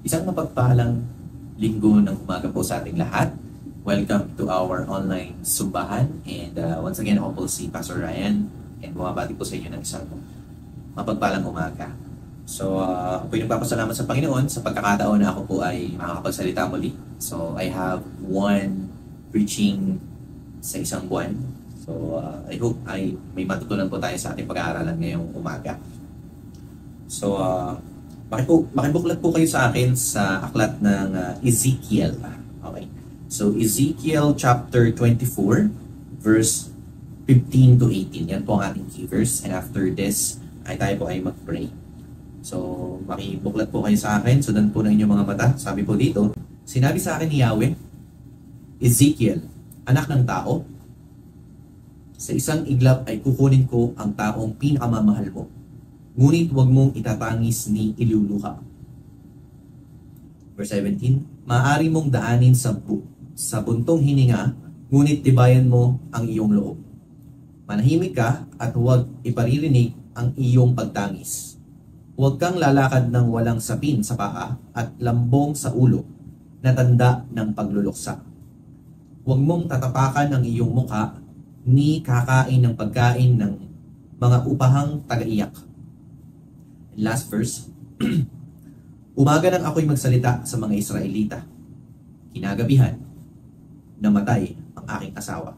Isang mapagpalang linggo ng umaga po sa ating lahat. Welcome to our online sumbahan. And once again, ako po si Pastor Ryan. And bumabati po sa inyo ng isang mapagpalang umaga. So, ako po yung nagpapasalamat sa Panginoon sa pagkakataon na ako po ay makakapagsalita muli. So, I have one preaching sa isang buwan. So, I hope ay may matutunan po tayo sa ating pag-aaralan ngayong umaga. So, makibuklat po kayo sa akin sa aklat ng Ezekiel. Okay. So, Ezekiel chapter 24, verse 15 to 18. Yan po ang ating key verse. And after this, ay tayo po ay mag-pray. So, makibuklat po kayo sa akin. Sundan po ng inyong mga mata. Sabi po dito, sinabi sa akin ni Yahweh, Ezekiel, anak ng tao, sa isang iglap ay kukunin ko ang taong pinakamamahal mo. Ngunit huwag mong itatangis ni iluluha. Verse 17, maaari mong daanin sa buntong hininga, ngunit tibayan mo ang iyong loob. Manahimik ka at huwag iparirinig ang iyong pagtangis. Huwag kang lalakad ng walang sapin sa paa at lambong sa ulo na tanda ng pagluluksa. Huwag mong tatapakan ang iyong mukha ni kakain ng pagkain ng mga upahang taga-iyak. Last verse, umaga nang ako'y magsalita sa mga Israelita. Kinagabihan, namatay ang aking asawa.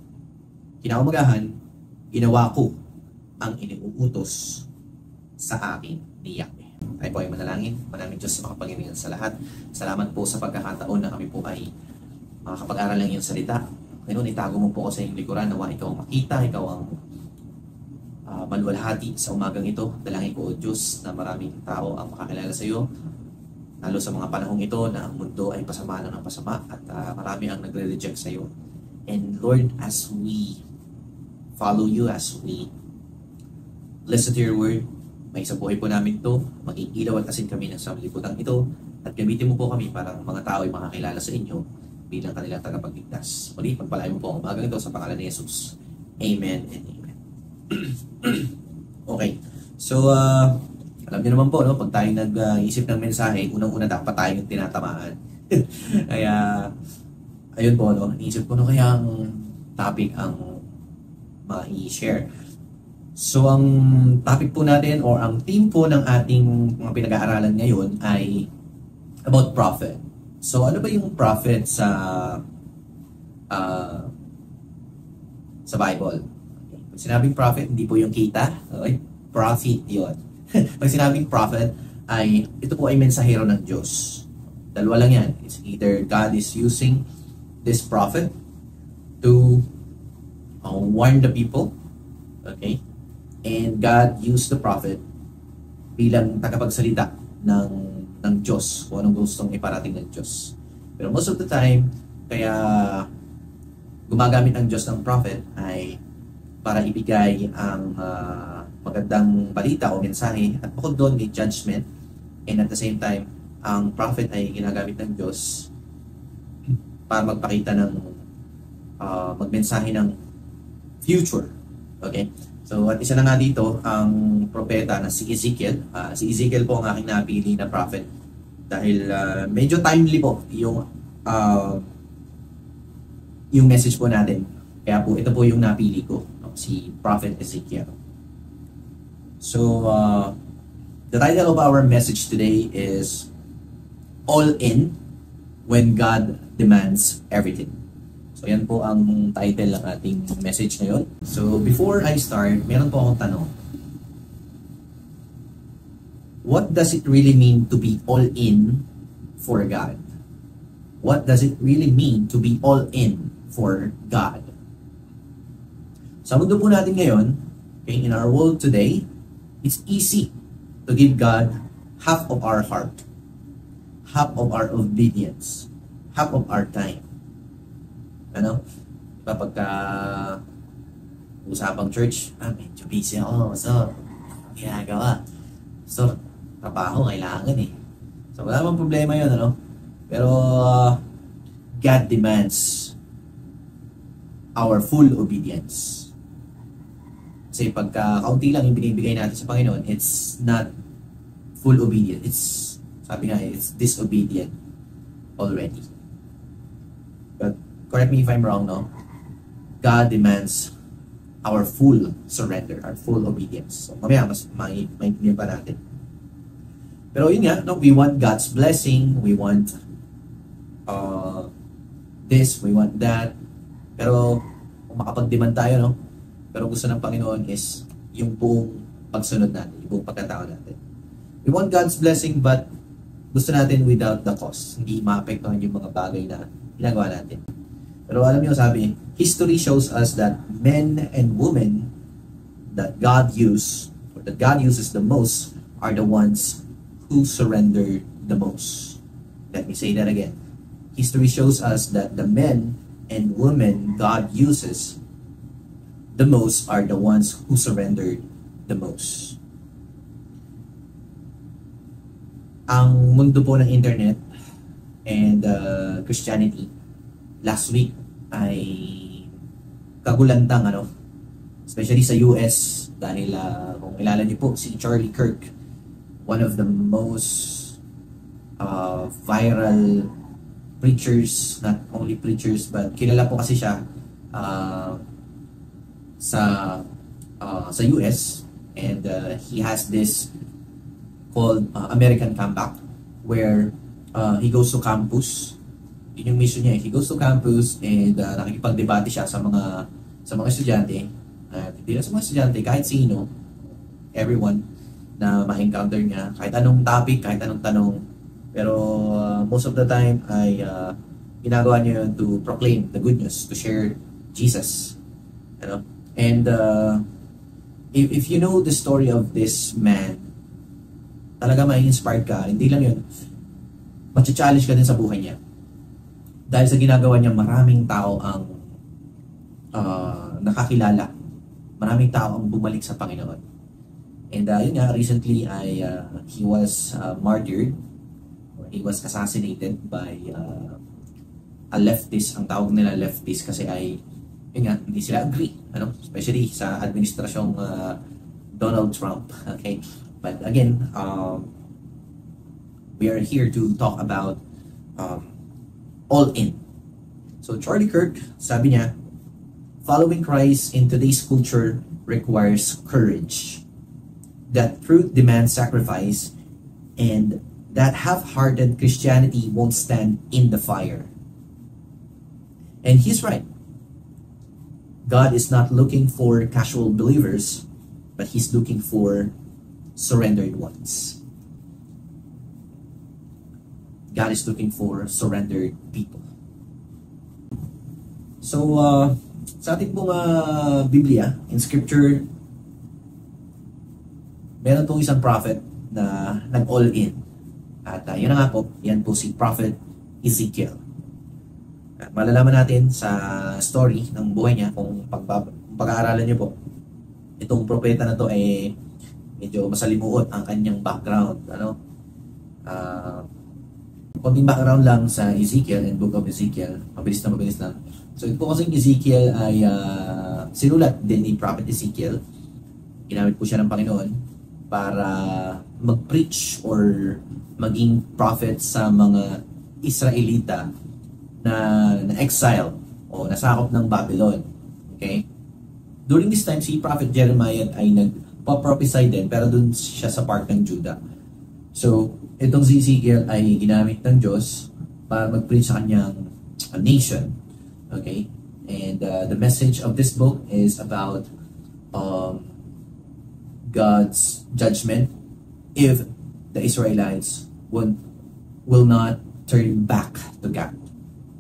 Kinaumagahan, ginawa ko ang iniuutos sa akin ni Yahweh. Tayo po ay manalangin. Maraming Diyos sa makapangyarihan sa lahat. Salamat po sa pagkakataon na kami po ay makakapag-aral ng iyong salita. Ngayon, itago mo po ako sa iyong likuran. Nawa ikaw ang makita, ikaw ang maluwalhati sa umagang ito. Dalangin ko, O Diyos, na maraming tao ang makakilala sa iyo. Lalo sa mga panahong ito na ang mundo ay pasama ng pasama at marami ang nagre-reject sa iyo. And Lord, as we follow you, as we listen to your word, may sa buhay po namin ito, maging ilaw at asin kami ng samlibutan ito, at gamitin mo po kami para mga tao ay makakilala sa inyo bilang kanilang tagapagligtas. Muli, pagpalain mo po ang umagang ito sa pangalan ni Jesus. Amen and amen. Okay. So, alam niyo naman po, no, pag tayo nag-isip ng mensahe, unang-una dapat tayo yung tinatamaan. Kaya, ayun po, no, iisip ko na kaya ang topic ang ma-i-share. So, ang topic po natin or ang theme po ng ating mga pinag-aaralan ngayon ay about prophet. So, ano ba yung prophet sa Bible? Okay. Pag sinabing prophet, hindi po yung kita. Okay? Prophet yun. Pag sinabing prophet, ay ito po ay mensahero ng Diyos. Dalawa lang yan. It's either God is using this prophet to warn the people. Okay? And God used the prophet bilang tagapagsalita ng Diyos, kung anong gustong iparating ng Diyos. Pero most of the time, kaya gumagamit ang Diyos ng prophet ay para ibigay ang magandang balita o mensahe, at bukod doon may judgment. And at the same time, ang prophet ay ginagamit ng Diyos para magpakita ng magmensahe ng future. Okay? So, at isa na nga dito, ang propeta na si Ezekiel. Si Ezekiel po ang aking napili na prophet dahil medyo timely po yung message po natin. Kaya po, ito po yung napili ko, no? Si Prophet Ezekiel. So, the title of our message today is All In When God Demands Everything. So, yan po ang title ng ating message ngayon. So, before I start, meron po akong tanong. What does it really mean to be all in for God? What does it really mean to be all in for God? Sa mundo po natin ngayon, okay, in our world today, it's easy to give God half of our heart, half of our obedience, half of our time. Ano? Diba pagka usapang church, medyo busy ako. So, ginagawa. So, trabaho, kailangan eh. So, wala namang problema yun, ano? Pero, God demands our full obedience. Kasi pagka kaunti lang yung binibigay natin sa Panginoon, it's not full obedience. It's Sabi nga, it's disobedient already. But correct me if I'm wrong, no? God demands our full surrender, our full obedience. So mamaya mas maintindihan pa natin. Pero yun nga, no, we want God's blessing, we want this, we want that. Pero kung makapag-demand tayo, no? Pero gusto ng Panginoon is yung buong pagsunod natin, yung buong pagkatao natin. We want God's blessing, but gusto natin without the cost. Hindi maapektuhan yung mga bagay na ginagawa natin. Pero alam niyo, sabi, history shows us that men and women that God uses the most are the ones who surrender the most. Let me say that again. History shows us that the men and women God uses the most are the ones who surrendered the most. Ang mundo po ng internet and Christianity last week ay kagulantang, especially sa US, dahil kung kilala niyo po si Charlie Kirk, one of the most viral preachers, not only preachers but kilala po kasi siya sa US, and he has this called American Comeback, where he goes to campus. Yun yung mission niya. He goes to campus and nakikipagdebate siya sa mga estudyante. Hindi lang sa mga estudyante, kahit sino, everyone na ma-encounter niya, kahit anong topic, kahit anong tanong. Pero most of the time ay ginagawa niya yun to proclaim the good news, to share Jesus. And if you know the story of this man, talaga mai-inspired ka. Hindi lang yun, matcha-challenge ka din sa buhay niya. Dahil sa ginagawa niya, maraming tao ang nakakilala. Maraming tao ang bumalik sa Panginoon. And yun nga, recently he was martyred, or he was assassinated by a leftist. Ang tawag nila leftist kasi ay, yun nga, hindi sila agree. Especially sa administrasyong Donald Trump. Okay? But again, we are here to talk about all in. So Charlie Kirk, sabi niya, following Christ in today's culture requires courage. That truth demands sacrifice, and that half-hearted Christianity won't stand in the fire. And he's right. God is not looking for casual believers, but He's looking for surrendered ones. God is looking for surrendered people. So, sa ating pong Biblia, in Scripture, meron pong isang prophet na nag-all in. At yun na nga po, yan po si Prophet Ezekiel. At malalaman natin sa story ng buhay niya, kung pag-aaralan niyo po, itong propeta na to ay medyo masalimuot ang kanyang background. Konting background lang sa Ezekiel and Book of Ezekiel. Mabilis lang. So ito po kasing Ezekiel ay sinulat din ni Prophet Ezekiel. Ginamit po siya ng Panginoon para mag-preach or maging prophet sa mga Israelita na exile o nasakop ng Babylon. Okay? During this time, si Prophet Jeremiah ay nagpa-prophesy din, pero dun siya sa part ng Judah. So, itong si Ezekiel ay ginamit ng Diyos para mag-preach sa kanyang nation. Okay? And the message of this book is about God's judgment if the Israelites will not turn back to God.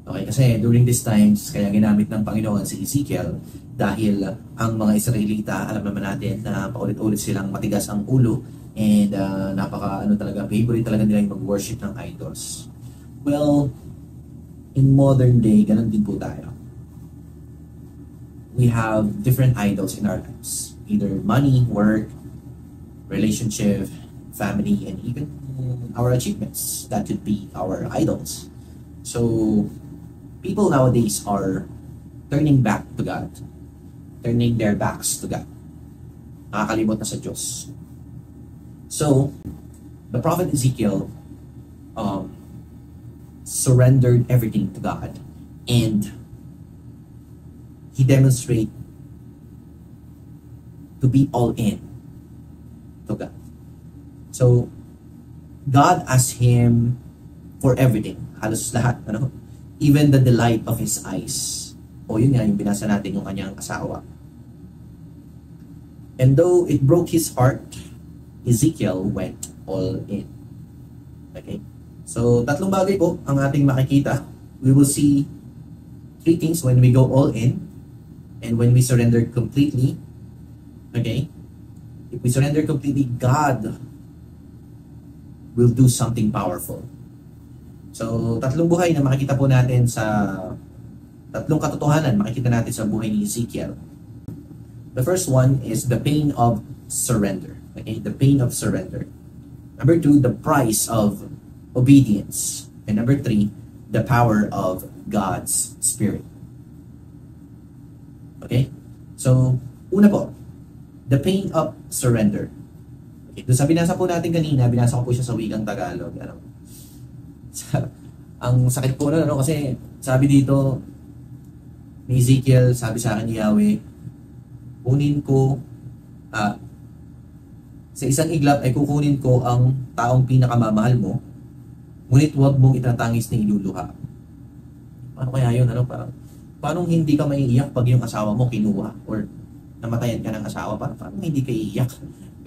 Okay? Kasi during these times, kaya ginamit ng Panginoon si Ezekiel dahil ang mga Israelita, alam naman natin na paulit-ulit silang matigas ang ulo and favorite talaga nila yung mag-worship ng idols. Well, in modern day, ganun din po tayo. We have different idols in our lives. Either money, work, relationship, family, and even our achievements. That could be our idols. So, people nowadays are turning back to God. Turning their backs to God. Nakakalimot na sa Diyos. So, the prophet Ezekiel um, surrendered everything to God, and he demonstrated to be all in to God. So God asked him for everything, halos lahat, ano? Even the delight of his eyes. O yun nga, yung binasa natin yung kanyang asawa. And though it broke his heart, Ezekiel went all in. Okay? So, tatlong bagay po ang ating makikita. We will see three things when we go all in and when we surrender completely. Okay? If we surrender completely, God will do something powerful. So, tatlong buhay na makikita po natin sa tatlong katotohanan makikita natin sa buhay ni Ezekiel. The first one is the pain of surrender. Okay? The pain of surrender. Number two, the price of obedience. And number three, the power of God's Spirit. Okay? So, una po, the pain of surrender. Okay, doon sa binasa po natin kanina, binasa ko po siya sa wikang Tagalog. Ang sakit po na, kasi sabi dito ni Ezekiel, sabi sa akin ni Yahweh, kunin ko, sa isang iglap ay kukunin ko ang taong pinakamamahal mo, ngunit huwag mong itatangis na iluluha. Paano kaya yun? Paano hindi ka maiiyak pag yung asawa mo kinuha or namatayan ka ng asawa? Paano hindi ka iiyak?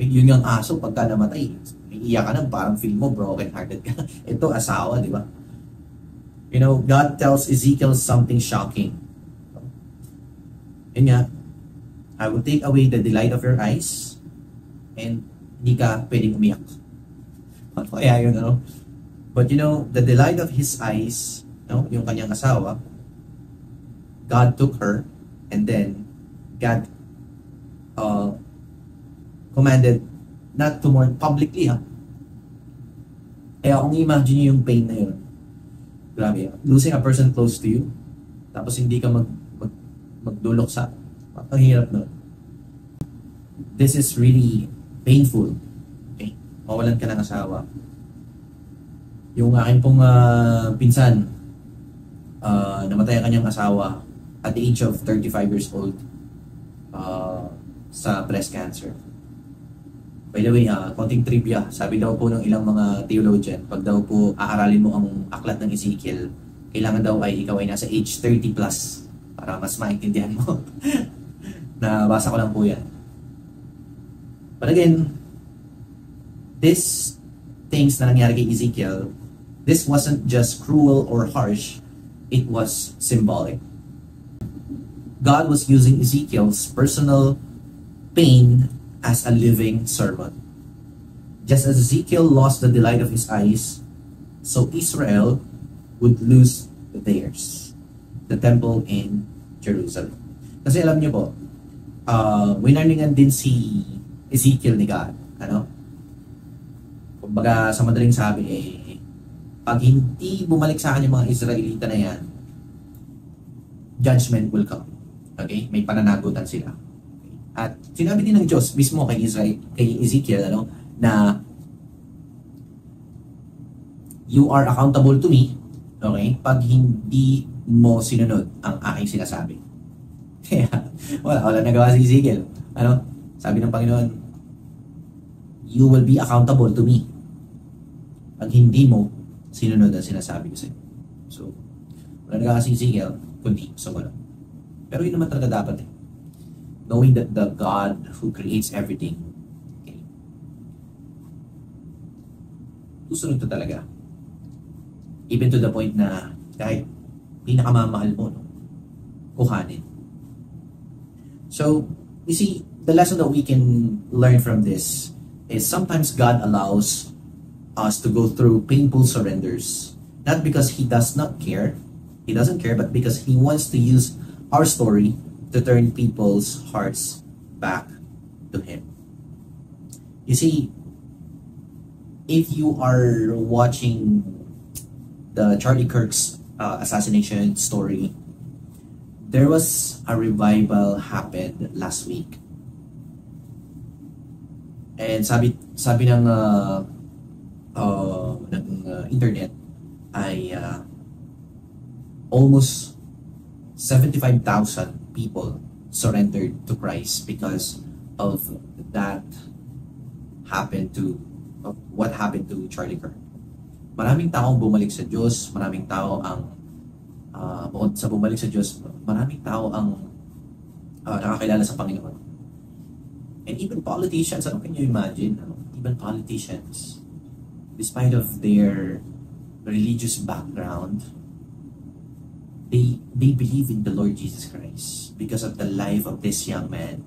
Yun yung aso, pagka namatay, iiyak ka na, parang feel mo broken-hearted ka. Ito, asawa, di ba? You know, God tells Ezekiel something shocking. Yun nga, I will take away the delight of your eyes and hindi ka pwedeng umiyak. Kaya yun, But you know, the delight of his eyes, yung kanyang asawa, God took her and then God commanded not to mourn publicly, Kaya kung imagine nyo yung pain na yun, grabe, losing a person close to you, tapos hindi ka magdulok sa, ang hirap nun. This is really painful. Okay? Mawalan ka ng asawa. Yung akin pong pinsan, namatay ang kanyang asawa at the age of 35 years old sa breast cancer. By the way, konting trivia, sabi daw po ng ilang mga theologian, pag daw po aaralin mo ang aklat ng Ezekiel, kailangan daw ay ikaw ay nasa age 30 plus para mas maintindihan mo. Nabasa ko lang po yan. But again, these things na nangyari kay Ezekiel, this wasn't just cruel or harsh, it was symbolic. God was using Ezekiel's personal pain as a living sermon. Just as Ezekiel lost the delight of his eyes, so Israel would lose theirs, the temple in Jerusalem. Kasi alam niyo po, winarningan din si Ezekiel ni God. Kumbaga sa madaling sabi, pag hindi bumalik sa akin yung mga Israelita na yan, judgment will come. Okay? May pananagutan sila. At sinabi din ng Diyos mismo kay Ezekiel, na you are accountable to me, okay, pag hindi mo sinunod ang aking sinasabi. Kaya, wala nagawa si Ezekiel. Sabi ng Panginoon, you will be accountable to me pag hindi mo sinunod ang sinasabi ko sa'yo. So, wala nagawa si Ezekiel, kundi sumunod. Pero yun naman talaga dapat knowing that the God who creates everything, okay, susunod to talaga. Even to the point na kahit pinakamamahal mo, kuhanin. So, you see, the lesson that we can learn from this is sometimes God allows us to go through painful surrenders, not because He does not care, He doesn't care, but because He wants to use our story to turn people's hearts back to Him. You see, if you are watching the Charlie Kirk's assassination story, there was a revival happened last week. And sabi ng internet ay almost 75,000 people surrendered to Christ because of that of what happened to Charlie Kirk. Maraming taong bumalik sa Diyos, maraming tao ang bukod sa bumalik sa Diyos, maraming tao ang nakakilala sa Panginoon. And even politicians, ano can you imagine? Even politicians, despite of their religious background, they believe in the Lord Jesus Christ because of the life of this young man.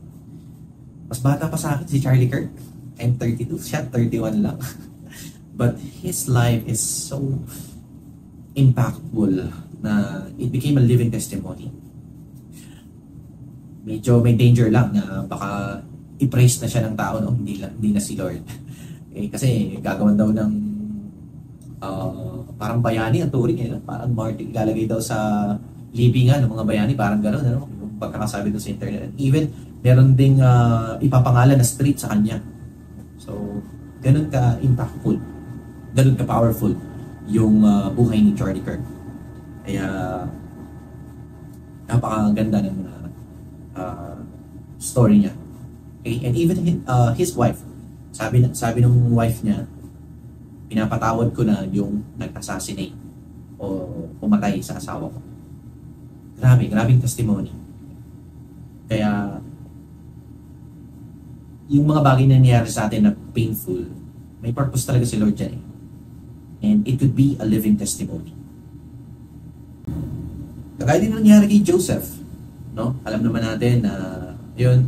Mas bata pa sa akin si Charlie Kirk. I'm 32, siya 31 lang. But his life is so impactful na it became a living testimony. Medyo may danger lang na baka i-praise na siya ng tao, no? Hindi na si Lord. Kasi gagawan daw ng parang bayani ang turing, parang martyr, ilalagay daw sa libingan ng mga bayani, parang gano'n, ano? Yung pagkakasabi doon sa internet. And even meron ding ipapangalan na street sa kanya. So, ganun ka-impactful, ganun ka-powerful yung buhay ni Charlie Kirk. Kaya, napakaganda ng story niya. Okay? And even his wife, sabi ng wife niya, pinapatawad ko na yung nag-assassinate o pumatay sa asawa ko. Grabing testimony. Kaya, yung mga bagay na nangyayari sa atin na painful, may purpose talaga si Lord dyan. And it could be a living testimony. Kagaya din nangyari kay Joseph. No? Alam naman natin na yun,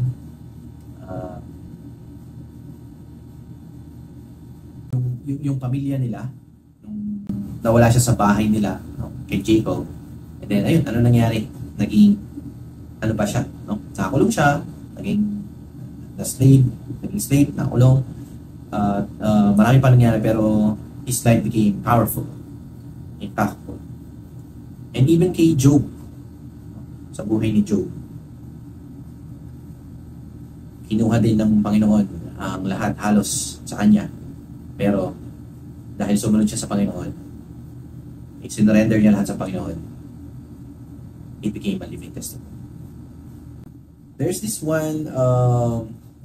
yung pamilya nila, nung nawala siya sa bahay nila, no? Kay Jacob. And then, ayun, ano nangyari? Naging, ano pa siya? No? Nakakulong siya, naging slave, nakulong. Marami pa nangyari, pero his life became powerful, impactful. And even kay Job, sa buhay ni Job, kinuha din ng Panginoon ang lahat halos sa kanya. Pero dahil sumunod siya sa Panginoon, sinurrender niya lahat sa Panginoon, it became a living testimony. There's this one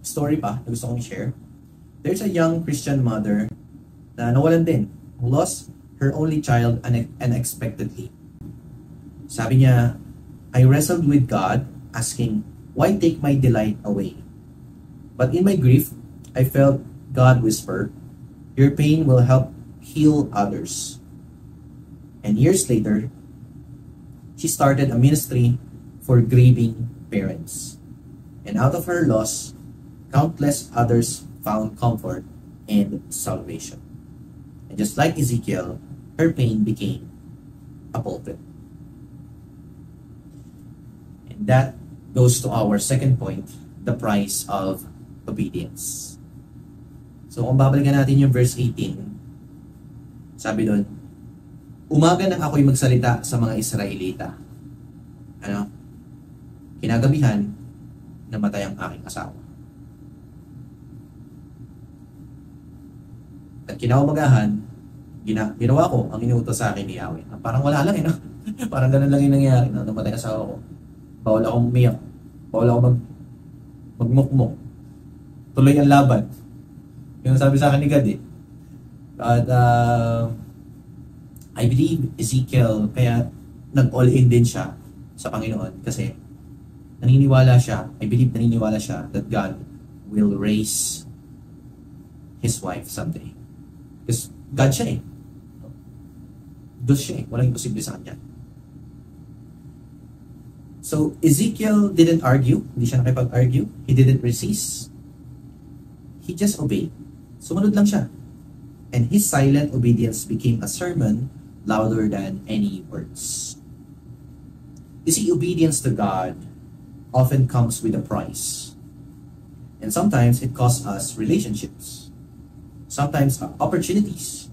story pa na gusto kong i-share. There's a young Christian mother na nawalan din, who lost her only child unexpectedly. Sabi niya, I wrestled with God, asking, why take my delight away? But in my grief, I felt God whisper, your pain will help heal others. And years later, she started a ministry for grieving parents. And out of her loss, countless others found comfort and salvation. And just like Ezekiel, her pain became a pulpit. And that goes to our second point, the price of obedience. So kung babalikan natin yung verse 18, sabi doon, umaga nang ako'y magsalita sa mga Israelita. Kinagabihan, namatay ang aking asawa. At kinaumagahan, ginawa ko ang inuutos sa akin ni Yahweh. Parang wala lang, no? Parang ganun lang yung nangyari. No? Namatay ang asawa ko. Bawal akong umiyak. Bawal akong magmukmuk. Tuloy ang laban. Yung sabi sa akin ni God, At I believe Ezekiel, kaya nag-all in din siya sa Panginoon kasi naniniwala siya that God will raise his wife someday. Because God siya Diyos siya Walang imposible sa kanya. So, Ezekiel didn't argue. Hindi siya nakipag-argue. He didn't resist. He just obeyed. Sumunod lang siya. And his silent obedience became a sermon louder than any words. You see, obedience to God often comes with a price. And sometimes it costs us relationships. Sometimes opportunities.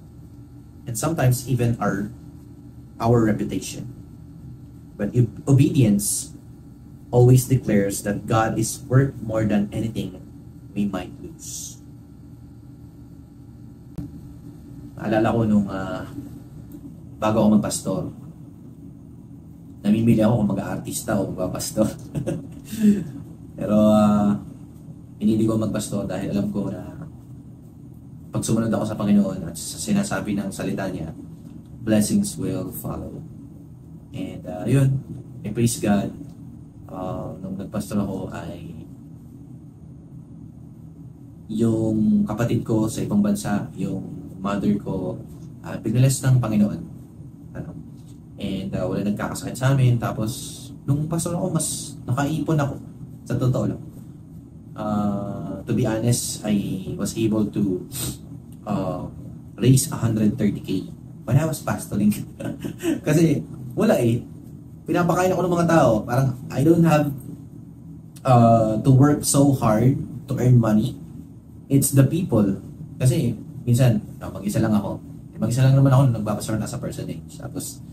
And sometimes even our reputation. But obedience always declares that God is worth more than anything we might lose. Naalala ko nung bago ako magpastor, namimili ako kung mag-aartista o magpapastor. Pero pinili ko magpastor dahil alam ko na pag sumunod ako sa Panginoon at sa sinasabi ng salita niya, blessings will follow. And yun, I praise God. Nung nagpastor ako ay yung kapatid ko sa ibang bansa, yung mother ko, pinalis ng Panginoon. And wala nagkakasakit sa amin. Tapos, nung pastor ako, mas nakaipon ako. Sa totoo lang. To be honest, I was able to raise 130K when I was pastoring. Kasi, wala eh. Pinapakain ako ng mga tao. Parang, I don't have to work so hard to earn money. It's the people. Kasi, minsan, mag-isa lang ako. Mag-isa lang naman ako nung nagpapastor na sa personage. Tapos,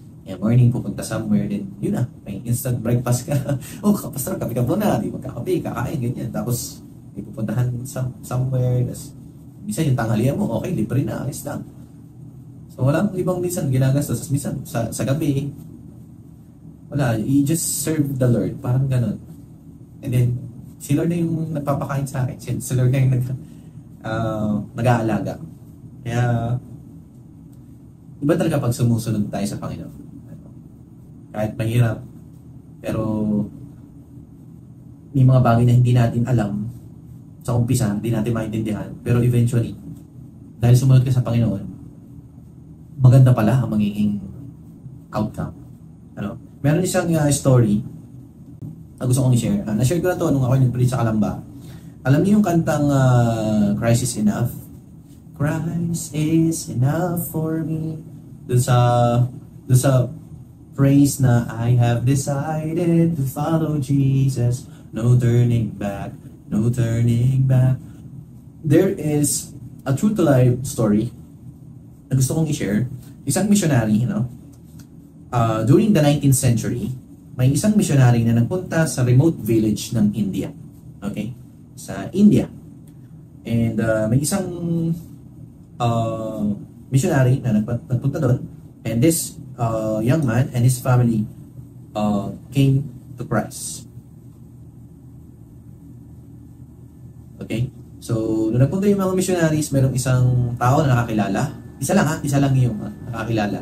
morning, pupunta somewhere, then, yun na, may instant breakfast ka. Oh, kapastor, kape ka muna. Di magkakape, kakain, ganyan. Tapos, may pupuntahan somewhere. Tapos, minsan yung tanghalian mo, okay, libre na, ayos lang. So, walang ibang minsan ginagastos. Tapos, minsan, sa gabi, wala, you just serve the Lord. Parang ganun. And then, si Lord na yung nagpapakain sa akin. Si Lord na yung nag-aalaga. Kaya, iba talaga pag sumusunod tayo sa Panginoon. Kahit mahirap, pero may mga bagay na hindi natin alam sa umpisa, hindi natin maintindihan, pero eventually, dahil sumunod ka sa Panginoon, maganda pala ang magiging outcome. Meron isang story na gusto kong i-share. Na-share ko na to nung ako nag-preach sa Kalamba. Alam niyo yung kantang Christ is Enough? Christ is enough for me. Doon sa praise na I have decided to follow Jesus. No turning back, no turning back. There is a true to life story na gusto kong i-share. Isang missionary, during the 19th century, may isang missionary na nagpunta sa remote village ng India. Okay? Sa India. And may isang missionary na nagpunta doon, and this young man and his family came to Christ. Okay? So, nung nagpunta yung mga missionaries, mayroong isang tao na nakakilala. Isa lang yung nakakilala.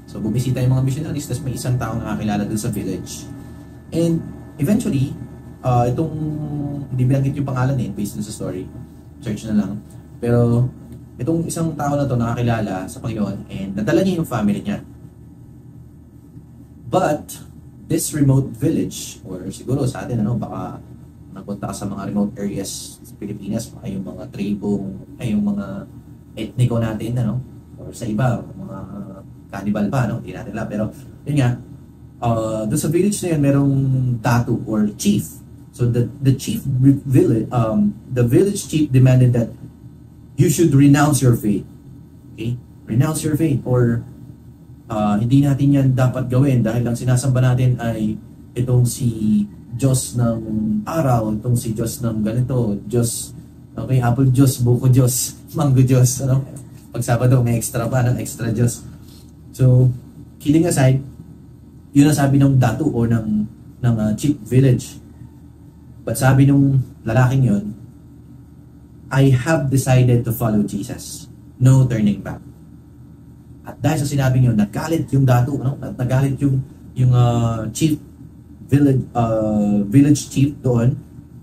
So, bumisita yung mga missionaries, tapos may isang tao na nakakilala doon sa village. And eventually, itong, hindi binanggit yung pangalan based sa story. Search na lang. Pero, itong isang tao na to nakakilala sa Panginoon and nadala niya yung family niya. But, this remote village, or siguro sa atin, baka nagpunta ka sa mga remote areas sa Pilipinas, baka yung mga tribo, yung mga etniko natin, or sa iba, mga cannibal pa, hindi natin alam. Pero, yun nga, doon sa village na yun, merong datu or chief. So, the chief village, the village chief demanded that you should renounce your faith. Okay? Renounce your faith, or hindi natin yan dapat gawin dahil ang sinasamba natin ay itong si Diyos ng araw, itong si Diyos ng ganito, Diyos, okay, apple Diyos, buko Diyos, mango Diyos, Pag Sabado, may extra pa ng extra Diyos. So, kidding aside, yun ang sabi ng datu o ng chief village. But sabi nung lalaking yun, I have decided to follow Jesus. No turning back. At dahil sa sinabi niyo, nagalit yung datu, nagalit yung chief village chief doon.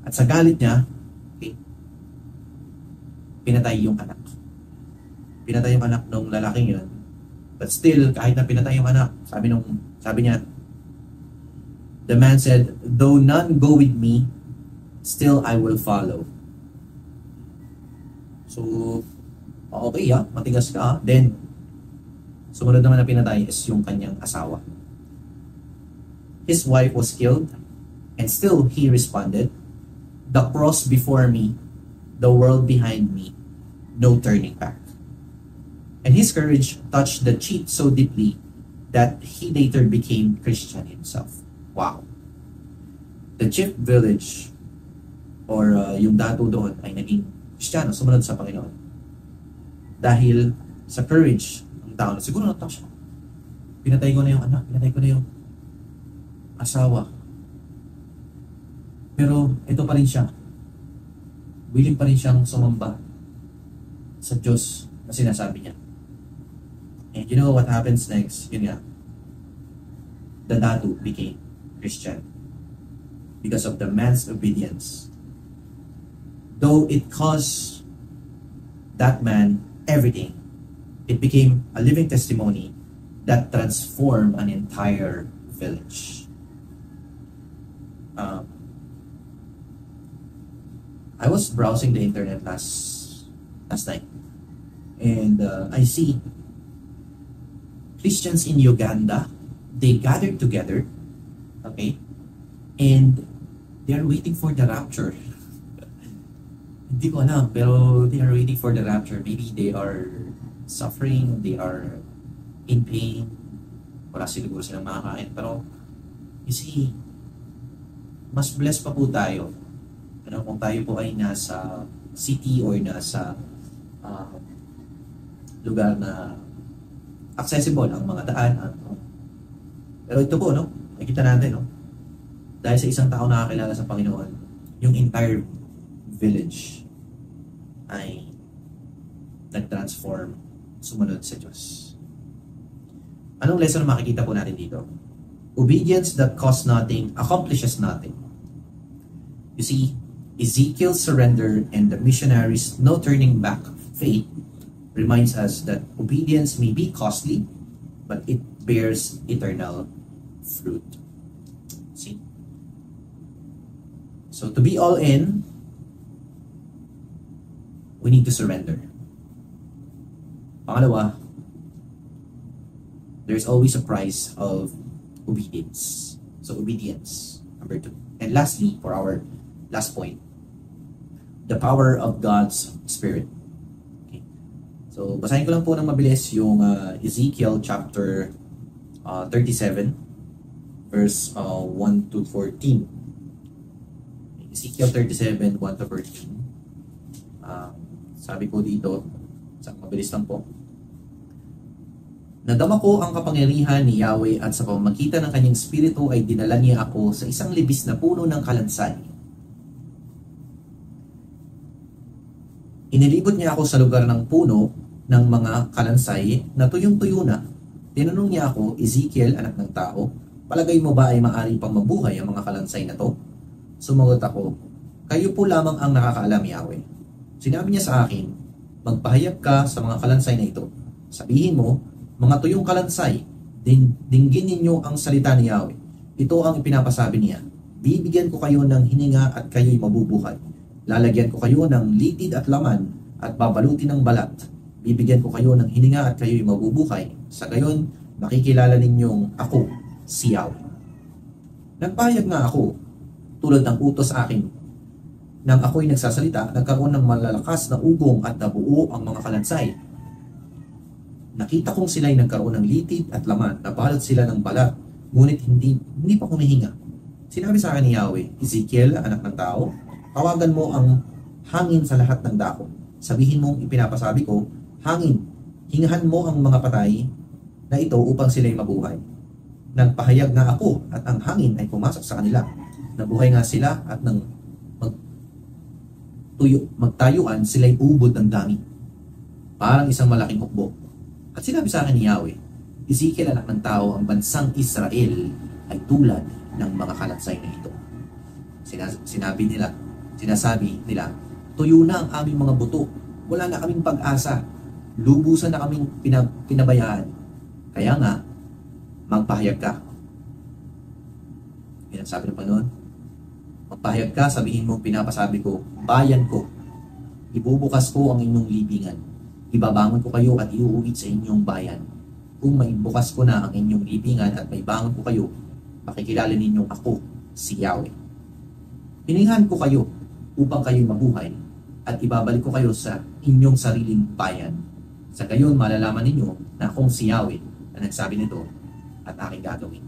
At sa galit niya, okay, pinatay yung anak. Pinatay yung anak ng lalaking yun. But still, kahit na pinatay yung anak, sabi niya, the man said, though none go with me, still I will follow. So, okay matigas ka. Then, sumunod naman na pinatay is yung kanyang asawa. His wife was killed, and still he responded, the cross before me, the world behind me, no turning back. And his courage touched the chief so deeply that he later became Christian himself. Wow. The chief village, or yung datu doon, ay naging Kristiyano, sumunod sa Panginoon. Dahil sa courage ng tao. Siguro natak siya. Pinatay ko na yung anak, pinatay ko na yung asawa. Pero ito pa rin siya. Willing pa rin siyang sumamba sa Diyos na sinasabi niya. And you know what happens next? Yun nga. The Dadu became Christian because of the man's obedience. Though it cost that man everything, it became a living testimony that transformed an entire village. I was browsing the internet last night, and I see Christians in Uganda. They gathered together, okay, and they are waiting for the rapture. Hindi ko alam, pero they are waiting for the rapture. Maybe they are suffering, they are in pain, wala siguro silang makakain. Pero, you see, mas blessed pa po tayo. Ano, kung tayo po ay nasa city or nasa lugar na accessible ang mga daan. Pero ito po, no? Nakikita natin, no? Dahil sa isang tao nakakilala sa Panginoon, yung entire village ay nag-transform, sumunod sa Diyos. Anong lesson na makikita po natin dito? Obedience that costs nothing accomplishes nothing. You see, Ezekiel's surrender and the missionaries' no turning back faith reminds us that obedience may be costly, but it bears eternal fruit. See? So to be all in, we need to surrender. Pangalawa, there's always a price of obedience. So obedience, number 2. And lastly, for our last point, the power of God's Spirit. Okay. So basahin ko lang po ng mabilis yung Ezekiel chapter 37, verse 1 to 14. Ezekiel 37, 1 to 14. Sabi ko dito, sa mabilis lang po, nadama ko ang kapangyarihan ni Yahweh at sa pamamagitan ng kanyang spirito ay dinala niya ako sa isang libis na puno ng kalansay. Inilibot niya ako sa lugar ng puno ng mga kalansay na tuyong-tuyo na. Tinanong niya ako, Ezekiel, anak ng tao, palagay mo ba ay maaari pang mabuhay ang mga kalansay na to? Sumagot ako, kayo po lamang ang nakakaalam, Yahweh. Sinabi niya sa akin, magpahayag ka sa mga kalansay na ito. Sabihin mo, mga tuyong kalansay, dinggin ninyo ang salita ni Yahweh. Ito ang ipinapasabi niya. Bibigyan ko kayo ng hininga at kayo'y mabubuhay. Lalagyan ko kayo ng litid at laman at babalutin ng balat. Bibigyan ko kayo ng hininga at kayo'y mabubuhay. Sa gayon, makikilala ninyong ako, si Yahweh. Nagpahayag nga ako, tulad ng utos sa akin. Nang ako'y nagsasalita, nagkaroon ng malalakas na ugong at nabuo ang mga kalansay. Nakita kong sila'y nagkaroon ng litid at laman, nabalot sila ng balat, ngunit hindi pa humihinga. Sinabi sa akin ni Yahweh, Ezekiel, anak ng tao, tawagan mo ang hangin sa lahat ng dako. Sabihin mong ipinapasabi ko, hangin, hingahan mo ang mga patay na ito upang sila'y mabuhay. Nagpahayag nga ako at ang hangin ay pumasok sa kanila. Nabuhay nga sila at nang magtayuan, sila'y ubod ng dami. Parang isang malaking hukbo. At sinabi sa akin ni Yahweh, Ezekiel, anak ng tao, ang bansang Israel ay tulad ng mga kalansay na ito. Sinasabi nila, tuyo na ang aming mga buto. Wala na kaming pag-asa. Lubusan na kaming pinabayaan. Kaya nga, magpahayag ka. Yan ang sabi ng Panginoon. Magpahayag ka, sabihin mo, pinapasabi ko, bayan ko, ibubukas ko ang inyong libingan. Ibabangon ko kayo at iuuwit sa inyong bayan. Kung maibukas ko na ang inyong libingan at maibangon ko kayo, makikilala ninyong ako, si Yahweh. Hiningahan ko kayo upang kayo'y mabuhay at ibabalik ko kayo sa inyong sariling bayan. Sa gayon, malalaman ninyo na akong si Yahweh na nagsabi nito at aking gagawin.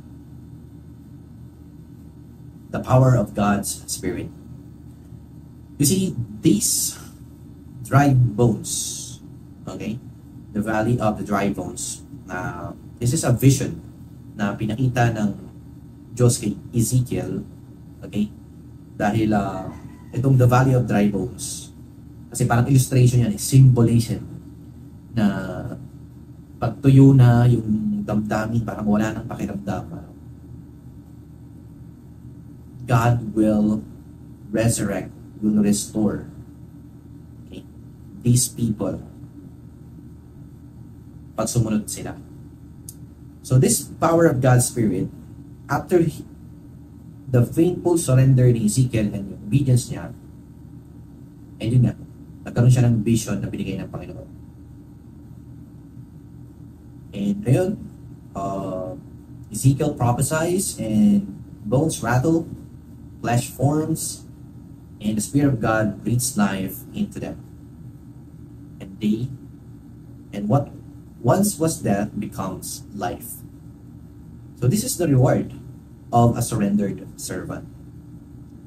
The power of God's Spirit. You see, these dry bones, okay, the Valley of the Dry Bones. This is a vision na pinakita ng Diyos kay Ezekiel. Okay? Dahil itong the Valley of Dry Bones, kasi parang illustration yan, symbolism na pagtuyo na yung damdamin, parang wala nang pakiramdam. God will resurrect, will restore, okay, these people pag sumunod sila. So this power of God's Spirit, after the faithful surrender ni Ezekiel and yung obedience niya, and yun nga, nagkaroon siya ng vision na binigay ng Panginoon. And ayun, Ezekiel prophesies and bones rattle, flesh forms, and the Spirit of God breathes life into them. And what once was death becomes life. So this is the reward of a surrendered servant.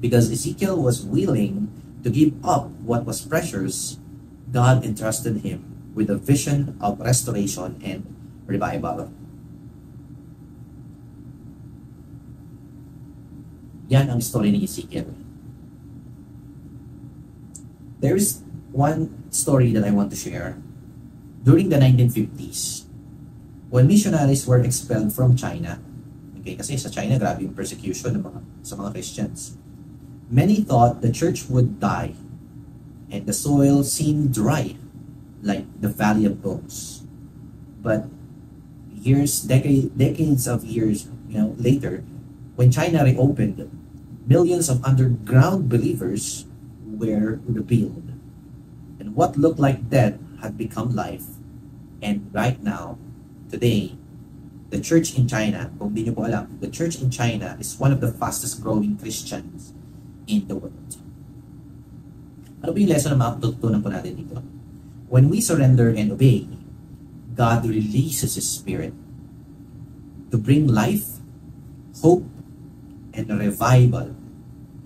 Because Ezekiel was willing to give up what was precious, God entrusted him with a vision of restoration and revival. Yan ang story ni Ezekiel. There is one story that I want to share. During the 1950s, when missionaries were expelled from China, okay, kasi sa China, grabe yung persecution sa mga Christians. Many thought the church would die and the soil seemed dry, like the Valley of Bones. But decades of years later, when China reopened, millions of underground believers were revealed. And what looked like death had become life. And right now, today, the church in China, kung di nyo po alam, the church in China is one of the fastest growing Christians in the world. Ano ba yung lesson na matutunan po natin dito? When we surrender and obey, God releases His Spirit to bring life, hope, and revival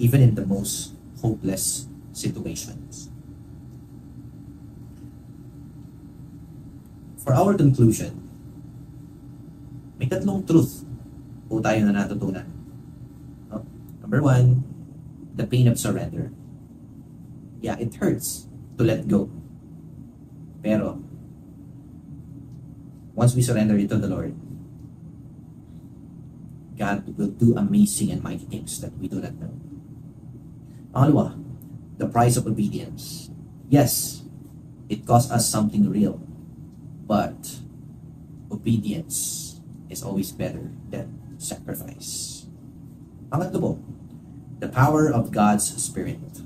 even in the most hopeless situations. For our conclusion, may tatlong truth po tayo na natutunan. Number one, the pain of surrender. Yeah, it hurts to let go. Pero, once we surrender it to the Lord, God will do amazing and mighty things that we do not know. Pangalawa, the price of obedience. Yes, it costs us something real. But obedience is always better than sacrifice. Pangatlo po, the power of God's Spirit.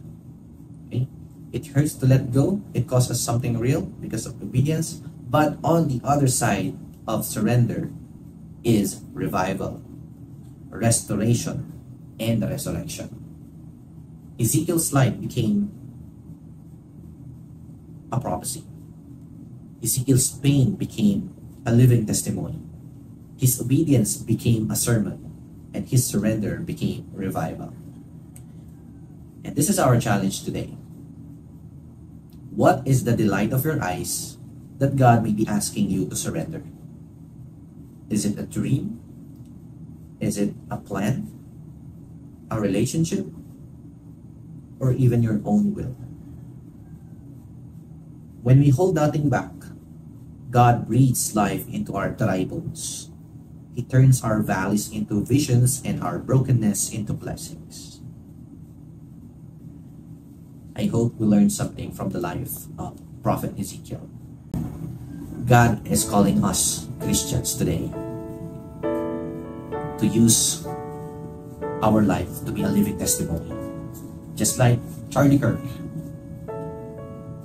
Okay? It hurts to let go. It costs us something real because of obedience. But on the other side of surrender is revival, restoration, and resurrection. Ezekiel's life became a prophecy. Ezekiel's pain became a living testimony. His obedience became a sermon, and his surrender became revival. And this is our challenge today. What is the delight of your eyes that God may be asking you to surrender? Is it a dream? Is it a plan? A relationship? Or even your own will? When we hold nothing back, God breathes life into our dry bones. He turns our valleys into visions and our brokenness into blessings. I hope we learned something from the life of Prophet Ezekiel. God is calling us Christians today to use our life to be a living testimony. Just like Charlie Kirk,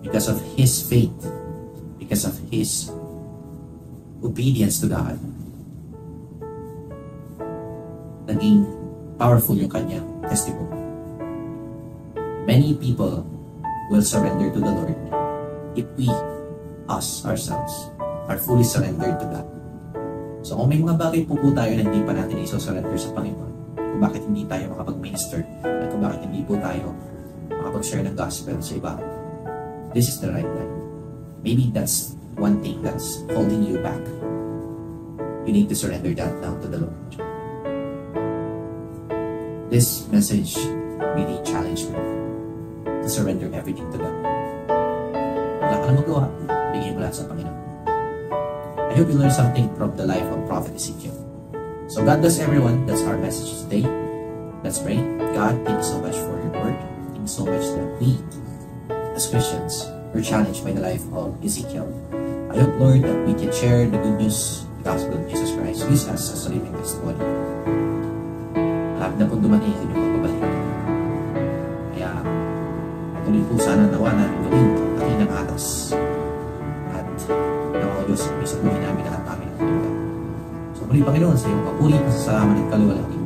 because of his faith, because of his obedience to God, naging powerful yung kanyang testimony. Many people will surrender to the Lord if we, us, ourselves, are fully surrendered to God. So kung may mga bagay po tayo na hindi pa natin iso-surrender sa Panginoon, kung bakit hindi tayo makapag-minister, at kung bakit hindi po tayo makapag-share ng gospel sa iba, this is the right time. Maybe that's one thing that's holding you back, you need to surrender that now to the Lord. This message really challenged me to surrender everything to God. Wala ka na magawa, bigay mo lahat sa Panginoon. I hope you learned something from the life of Prophet Ezekiel. So God bless everyone. That's our message today. Let's pray. God, thank you so much for your word. Thank you so much that we, as Christians, were challenged by the life of Ezekiel. I hope, Lord, that we can share the good news, the gospel of Jesus Christ. Use us as a living testimony. Lahat na pong dumating ang inyong pagbabalik. Kaya, patuloy po sana nawa namin gawin ang ating atas. At nawa ko Diyos, may sa buhay namin lahat namin ang Panginoon. So muli, Panginoon, sa iyong papuri, pasasalamat at kaliwalhati.